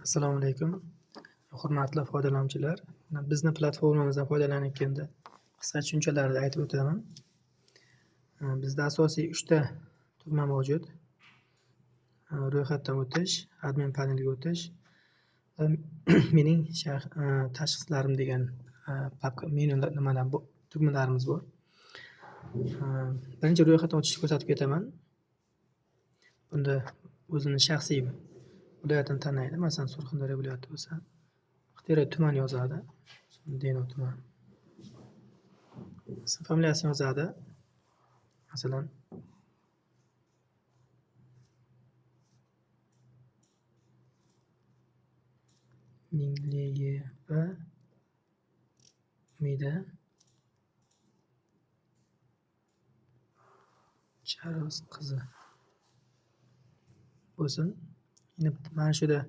Assalomu alaykum. Hurmatli foydalanuvchilar. Bizni platformamizdan foydalanayotganda qisqa tushunchalarni aytib o'taman. Bizda asosiy 3 ta tugma mavjud. Ro'yxatdan o'tish, admin paneliga o'tish va mening tashxislarim degan tugmalarimiz bor. Birinchi ro'yxatdan o'tishni ko'rsatib ketaman. Bunda o'zini shaxsiy viloyatini tanlaydi. Masalan, Surxondaryo viloyati bo'lsa, ixtiyoriy tuman yozadi. Denov tuman. Familiyasini yozadi. Masalan, Mingliyeva Umida Charoz qizi bo'lsin. Endi mana shuda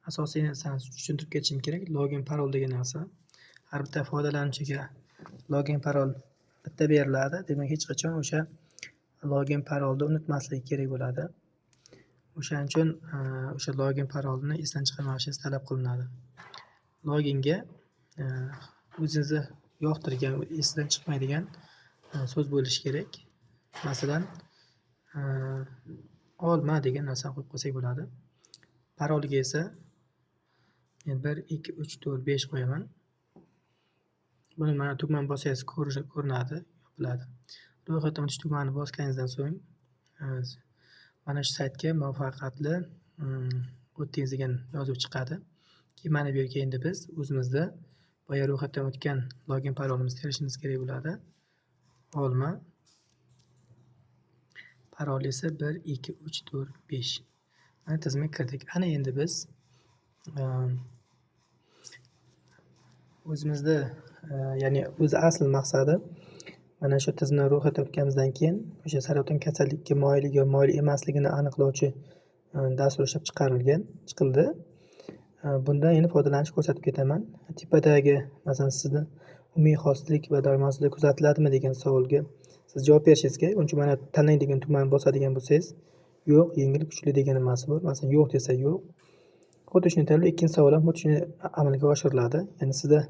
asosiy narsani tushuntirib ketishim kerak. Login parol degan narsa. Har bitta foydalanuvchiga login parol bitta beriladi. Demak, hech qachon o'sha login parolni unutmaslik kerak bo'ladi. O'shaning uchun o'sha login parolni esdan chiqarmashingiz talab qilinadi. Loginga o'zingizni yoqtirgan, esdan chiqmaydigan so'z bo'lishi kerak. Masalan, olma degan narsani qo'yib qo'ysak bo'ladi. Paroliga esa men 1 2 3 4 5 qo'yaman. Buni mana tugmani bossangiz ko'rinadi, yopiladi. Ro'yxatdan o'tish tugmani bosganingizdan so'ng mana shu saytga muvaffaqiyatli o'tdingiz degan yozuv chiqadi. Keyin mana bu yerga endi biz o'zimizda boya ro'yxatdan o'tgan login parolimizni terishimiz kerak bo'ladi. Olma. Parol esa 1 2 3 4 5. Mana tizimga kirdik. Ana endi biz o'zimizda ya'ni o'zi asl maqsadi mana shu tizimdan ro'yxatdan o'tganimizdan keyin o'sha saraton kasallikka moyilligi va moyil emasligini aniqlovchi dastur ishlab chiqildi. Bundan endi foydalanishni ko'rsatib ketaman. Tepadagi masalan sizni umumiy xavfsizlik va doimsizlik kuzatiladimi degan savolga siz javob berishingiz kerak. Uncha mana tanlang degan tugmani bosadigan bo'lsangiz, yo'q, yengil kuchli degan nimasi bor. Masalan, yo'q desa yo'q. Xuddi shuni tabi ikkinchi savol ham xuddi shuni amalga oshiriladi. Ya'ni sizda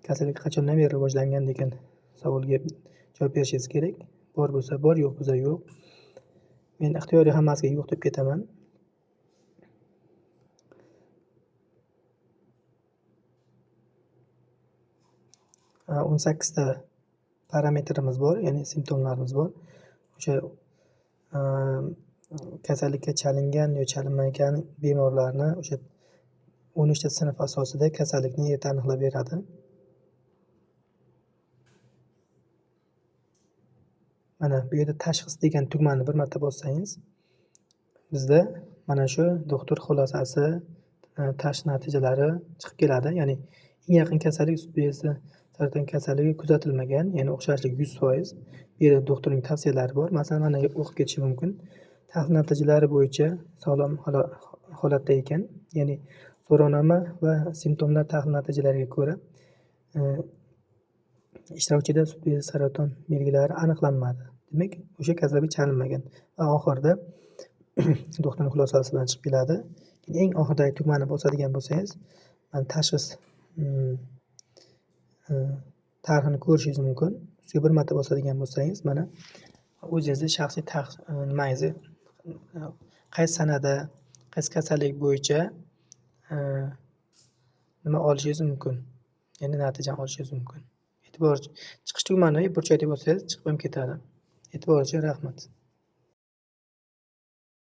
kasallik qachondan beri rivojlangan degan savolga javob berishingiz kerak. Bor bo'lsa bor, yo'q bo'lsa yo'q. Men ixtiyoriy hammasiga yo'q deb ketaman. Ha, 18 ta parametrimiz bor, ya'ni simptomlarimiz bor. O'sha kasallikka chalingan yoki chalinmagan bemorlarni o'sha 13 ta sinf asosida kasallikni erta aniqlab beradi. Mana bu yerda tashxis degan tugmani bir marta bossangiz, bizda mana shu doktor xulosasi, tashxis natijalari chiqib keladi. Ya'ni eng yaqin kasallik sut bezi saraton kasalligi kuzatilmagan, ya'ni o'xshashlik 100%. Bu yerda doktorning tavsiyalari bor. Masalan, mana o'qib ketish mumkin. Tahlil natijalari bo'yicha sog'lom holatda ekan, ya'ni so'rovnoma va simptomlar tahlil natijalariga ko'ra ishtirokchida sut bezi saraton belgilari aniqlanmadi. Demak, o'sha kasallikka chalinmagan. Va oxirida doktorning xulosasi bilan chiqib keladi. Eng oxirdagi tugmani bosadigan bo'lsangiz, mana tashxis tarixini ko'rishingiz mumkin. Ustiga bir marta bosadigan bo'lsangiz, mana o'zingizning shaxsiy nimangizni qaysi sanada, qaysi kasallik bo'yicha nima olishingiz mumkin. Ya'ni natijani olishingiz mumkin. Chiqish tugmani burchakda bossangiz chiqib ham ketadi. E'tiboringiz uchun rahmat.